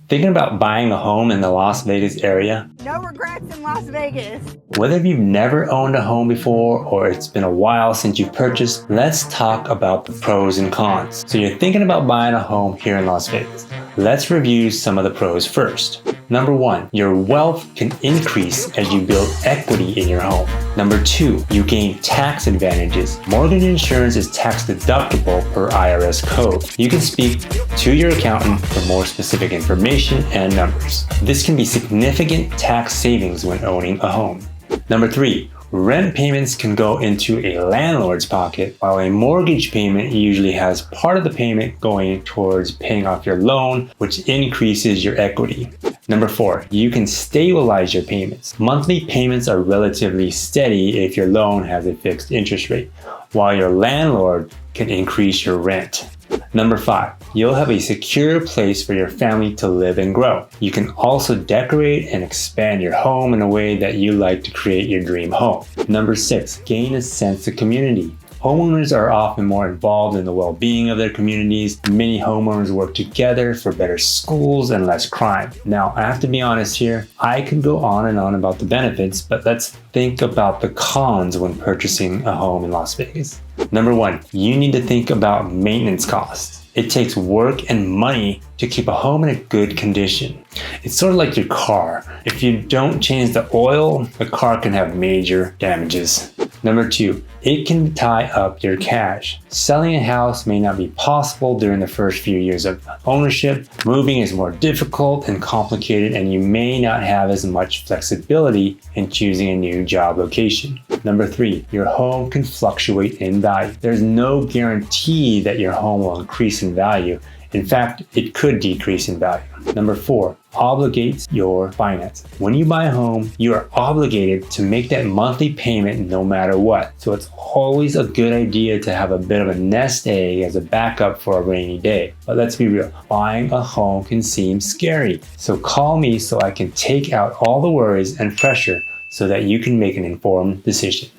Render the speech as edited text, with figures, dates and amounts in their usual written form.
Thinking about buying a home in the Las Vegas area? No regrets in Las Vegas. Whether you've never owned a home before or it's been a while since you purchased, let's talk about the pros and cons. So you're thinking about buying a home here in Las Vegas. Let's review some of the pros first. Number 1, your wealth can increase as you build equity in your home. Number 2, you gain tax advantages. Mortgage insurance is tax deductible per IRS code. You can speak to your accountant for more specific information and numbers. This can be significant tax savings when owning a home. Number 3, rent payments can go into a landlord's pocket, while a mortgage payment usually has part of the payment going towards paying off your loan, which increases your equity. Number 4, you can stabilize your payments. Monthly payments are relatively steady if your loan has a fixed interest rate, while your landlord can increase your rent. Number 5, you'll have a secure place for your family to live and grow. You can also decorate and expand your home in a way that you like to create your dream home. Number 6, gain a sense of community. Homeowners are often more involved in the well-being of their communities. Many homeowners work together for better schools and less crime. Now, I have to be honest here, I could go on and on about the benefits, but let's think about the cons when purchasing a home in Las Vegas. Number 1, you need to think about maintenance costs. It takes work and money to keep a home in a good condition. It's sort of like your car. If you don't change the oil, the car can have major damages. Number 2, it can tie up your cash. Selling a house may not be possible during the first few years of ownership. Moving is more difficult and complicated, and you may not have as much flexibility in choosing a new job location. Number 3, your home can fluctuate in value. There's no guarantee that your home will increase in value. In fact, it could decrease in value. Number 4, obligates your finance. When you buy a home, you are obligated to make that monthly payment no matter what. So it's always a good idea to have a bit of a nest egg as a backup for a rainy day. But let's be real, buying a home can seem scary. So call me so I can take out all the worries and pressure so that you can make an informed decision.